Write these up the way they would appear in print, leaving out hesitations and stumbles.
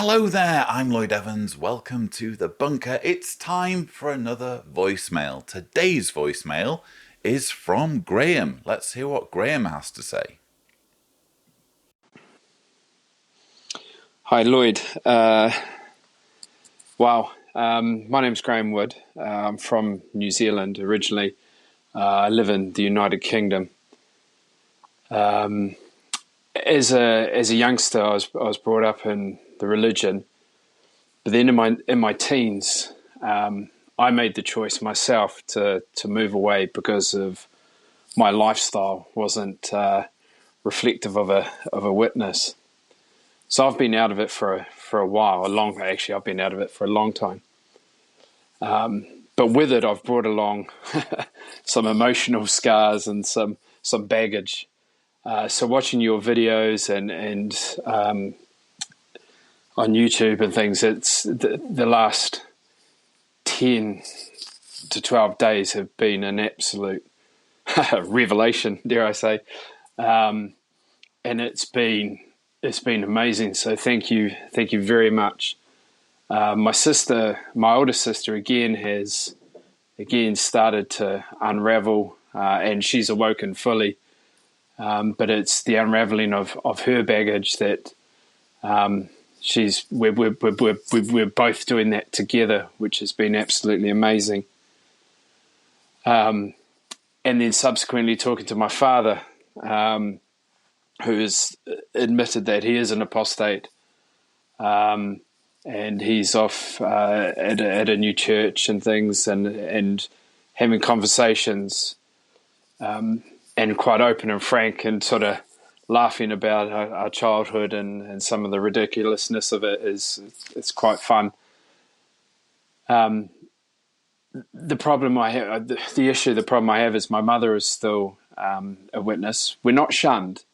Hello there, I'm Lloyd Evans. Welcome to The Bunker. It's time for another voicemail. Today's voicemail is from Graham. Let's hear what Graham has to say. Hi, Lloyd. Wow. My name's Graham Wood. I'm from New Zealand originally. I live in the United Kingdom. As a youngster, I was brought up in the religion, but then in my teens, I made the choice myself to move away because of my lifestyle wasn't reflective of a witness. So I've been out of it for a while, actually I've been out of it for a long time. But with it, I've brought along some emotional scars and some baggage. So watching your videos and on YouTube and things, it's the last 10 to 12 days have been an absolute revelation, dare I say, and it's been amazing. So thank you very much. My older sister, has started to unravel, and she's awoken fully. But it's the unraveling of her baggage that we're both doing that together, which has been absolutely amazing. And then subsequently talking to my father, who has admitted that he is an apostate. And he's off at a new church and things, and having conversations, and quite open and frank, and sort of laughing about our childhood and some of the ridiculousness of it it's quite fun. The problem I have, the problem I have is my mother is still a witness. We're not shunned.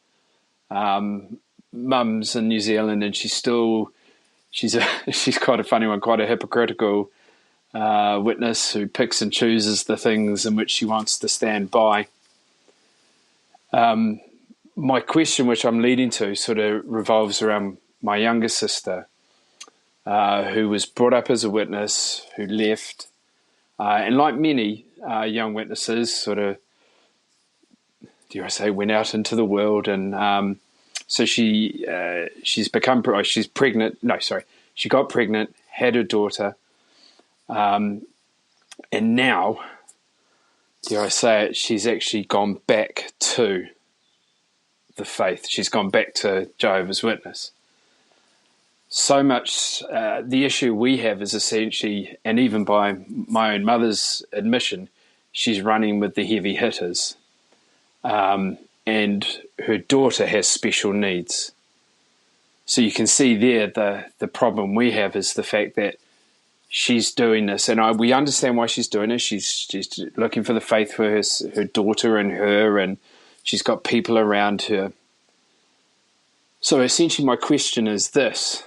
Mum's in New Zealand, and she's quite a funny one, quite a hypocritical witness who picks and chooses the things in which she wants to stand by. My question, which I'm leading to, sort of revolves around my younger sister, who was brought up as a witness, who left, and like many young witnesses, sort of, dare I say, went out into the world, and so she's pregnant. No, sorry, she got pregnant, had her daughter, and now, dare I say it, she's actually gone back to the faith. She's gone back to Jehovah's Witness. So much, the issue we have is essentially, and even by my own mother's admission, she's running with the heavy hitters. And her daughter has special needs. So you can see there the problem we have is the fact that she's doing this, and we understand why she's doing it. She's looking for the faith for her daughter and her, and she's got people around her. So essentially my question is this,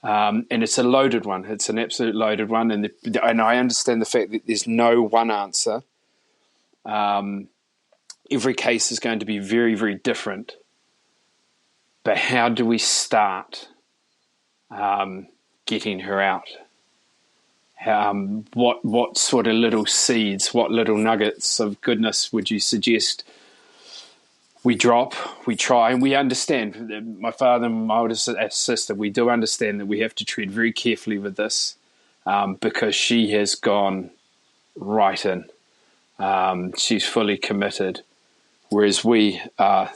and it's a loaded one. It's an absolute loaded one, and I understand the fact that there's no one answer. Every case is going to be very, very different. But how do we start getting her out? What sort of little seeds, what little nuggets of goodness would you suggest we drop, we try, and we understand? My father and my older sister, we do understand that we have to tread very carefully with this, because she has gone right in. She's fully committed, whereas we are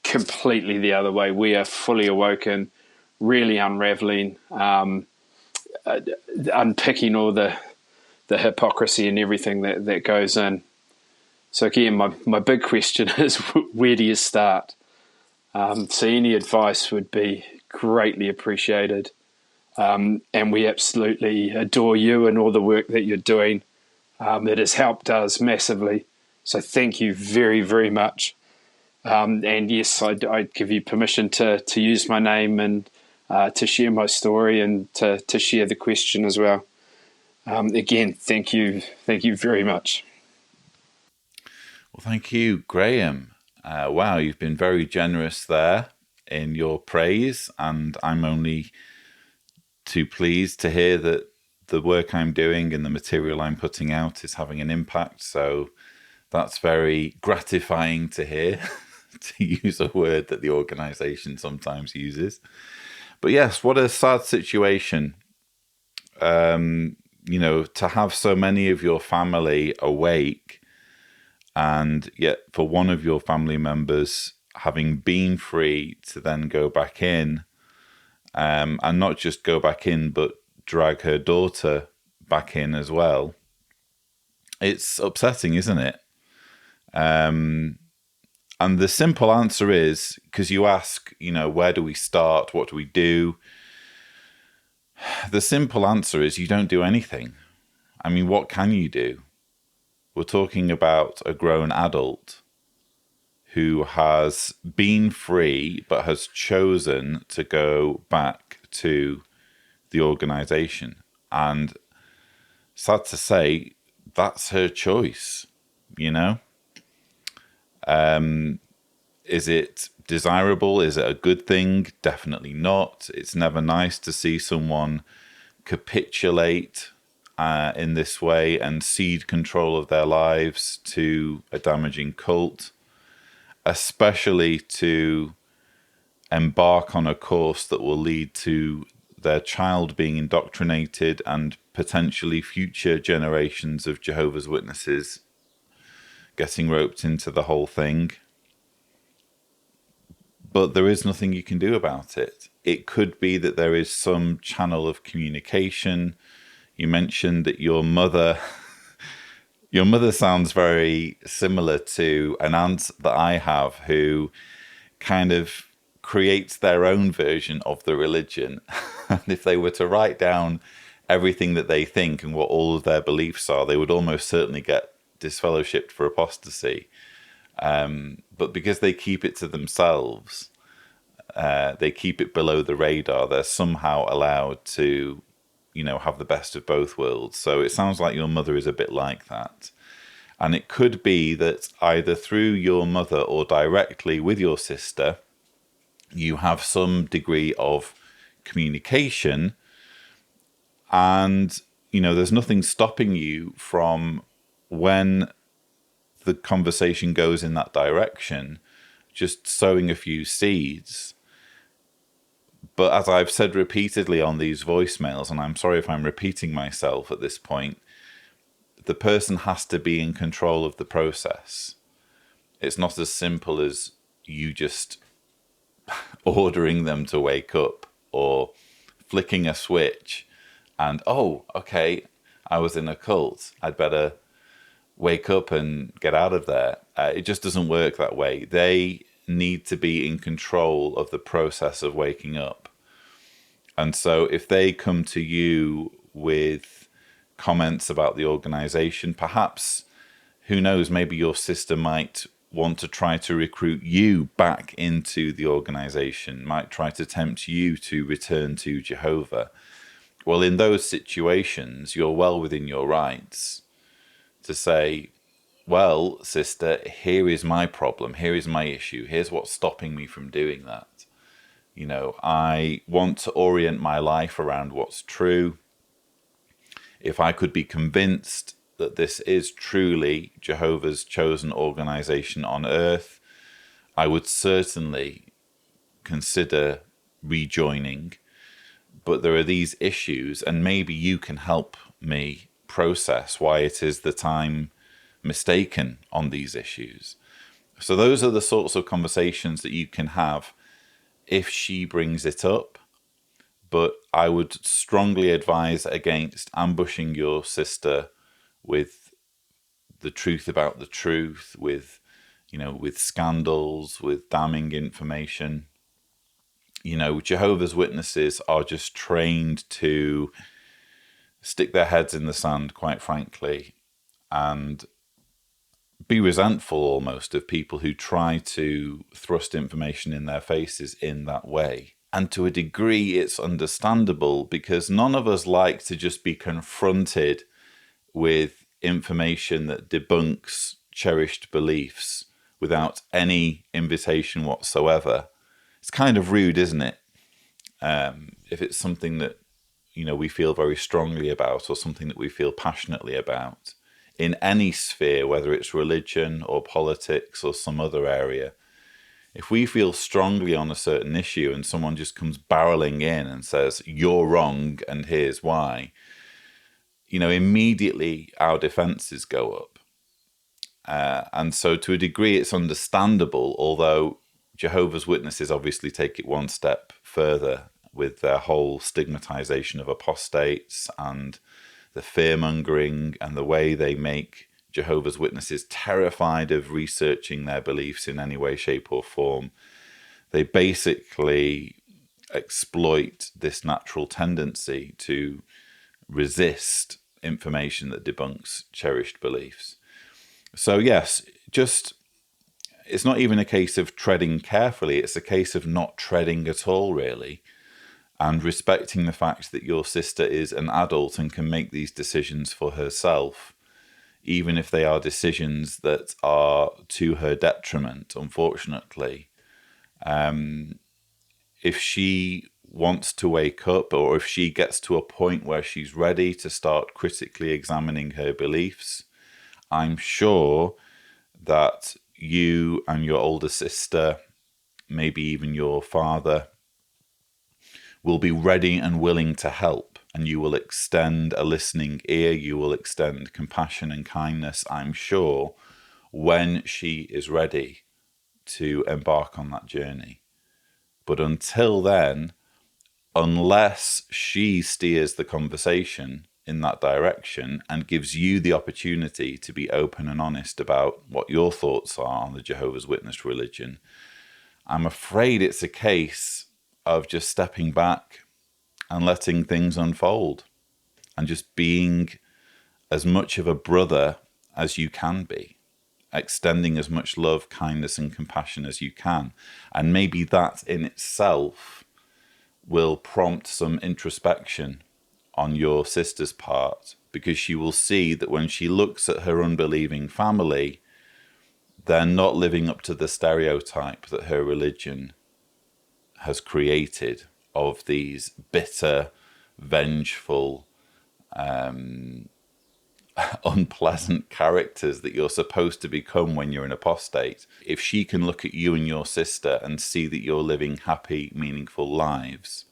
completely the other way. We are fully awoken, really unraveling, unpicking all the hypocrisy and everything that goes in. So again, my big question is, where do you start? So any advice would be greatly appreciated. And we absolutely adore you and all the work that you're doing. It has helped us massively. So thank you very, very much. And yes, I'd give you permission to use my name and to share my story and to share the question as well. Again, thank you very much. Well, thank you, Graham. Wow, you've been very generous there in your praise, and I'm only too pleased to hear that the work I'm doing and the material I'm putting out is having an impact. So that's very gratifying to hear, to use a word that the organization sometimes uses. But yes, what a sad situation. To have so many of your family awake, and yet for one of your family members having been free to then go back in, and not just go back in, but drag her daughter back in as well. It's upsetting, isn't it? And the simple answer is, because you ask, where do we start? What do we do? The simple answer is you don't do anything. I mean, what can you do? We're talking about a grown adult who has been free but has chosen to go back to the organization. And sad to say, that's her choice, you know? Is it desirable? Is it a good thing? Definitely not. It's never nice to see someone capitulate in this way and cede control of their lives to a damaging cult, especially to embark on a course that will lead to their child being indoctrinated and potentially future generations of Jehovah's Witnesses getting roped into the whole thing. But there is nothing you can do about it. It could be that there is some channel of communication. You mentioned that your mother sounds very similar to an aunt that I have, who kind of creates their own version of the religion. And if they were to write down everything that they think and what all of their beliefs are, they would almost certainly get disfellowshipped for apostasy. But because they keep it to themselves, they keep it below the radar, they're somehow allowed to, have the best of both worlds. So it sounds like your mother is a bit like that. And it could be that either through your mother or directly with your sister, you have some degree of communication, and, there's nothing stopping you from, when the conversation goes in that direction, just sowing a few seeds. But as I've said repeatedly on these voicemails, and I'm sorry if I'm repeating myself at this point, the person has to be in control of the process. It's not as simple as you just ordering them to wake up or flicking a switch and, oh, okay, I was in a cult, I'd better wake up and get out of there. It just doesn't work that way. They need to be in control of the process of waking up. And so if they come to you with comments about the organization, perhaps, who knows, maybe your sister might want to try to recruit you back into the organization, might try to tempt you to return to Jehovah. Well, in those situations, you're well within your rights to say, well, sister, here is my problem, here is my issue, here's what's stopping me from doing that. I want to orient my life around what's true. If I could be convinced that this is truly Jehovah's chosen organization on earth, I would certainly consider rejoining. But there are these issues, and maybe you can help me process why it is that I'm mistaken on these issues. So those are the sorts of conversations that you can have if she brings it up. But I would strongly advise against ambushing your sister with the truth about the truth, with scandals, with damning information. Jehovah's Witnesses are just trained to stick their heads in the sand, quite frankly, and be resentful almost of people who try to thrust information in their faces in that way. And to a degree, it's understandable, because none of us like to just be confronted with information that debunks cherished beliefs without any invitation whatsoever. It's kind of rude, isn't it? If it's something that we feel very strongly about, or something that we feel passionately about in any sphere, whether it's religion or politics or some other area. If we feel strongly on a certain issue and someone just comes barreling in and says, you're wrong and here's why, immediately our defenses go up. And so to a degree, it's understandable, although Jehovah's Witnesses obviously take it one step further with their whole stigmatization of apostates and the fear-mongering and the way they make Jehovah's Witnesses terrified of researching their beliefs in any way, shape, or form. They basically exploit this natural tendency to resist information that debunks cherished beliefs. So yes, it's not even a case of treading carefully, it's a case of not treading at all, really, and respecting the fact that your sister is an adult and can make these decisions for herself, even if they are decisions that are to her detriment, unfortunately. If she wants to wake up, or if she gets to a point where she's ready to start critically examining her beliefs, I'm sure that you and your older sister, maybe even your father, will be ready and willing to help, and you will extend a listening ear, you will extend compassion and kindness, I'm sure, when she is ready to embark on that journey. But until then, unless she steers the conversation in that direction and gives you the opportunity to be open and honest about what your thoughts are on the Jehovah's Witness religion, I'm afraid it's a case of just stepping back and letting things unfold and just being as much of a brother as you can be, extending as much love, kindness, and compassion as you can. And maybe that in itself will prompt some introspection on your sister's part, because she will see that when she looks at her unbelieving family, they're not living up to the stereotype that her religion has created of these bitter, vengeful, unpleasant characters that you're supposed to become when you're an apostate. If she can look at you and your sister and see that you're living happy, meaningful lives,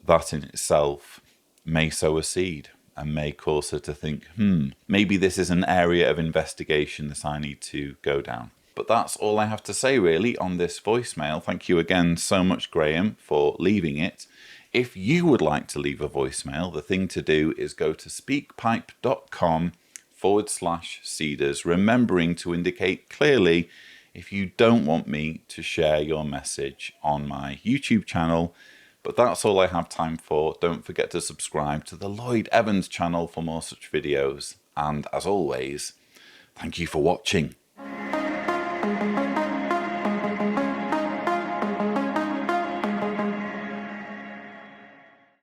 that in itself may sow a seed and may cause her to think, maybe this is an area of investigation that I need to go down. But that's all I have to say, really, on this voicemail. Thank you again so much, Graham, for leaving it. If you would like to leave a voicemail, the thing to do is go to speakpipe.com/Cedars, remembering to indicate clearly if you don't want me to share your message on my YouTube channel. But that's all I have time for. Don't forget to subscribe to the Lloyd Evans channel for more such videos. And as always, thank you for watching.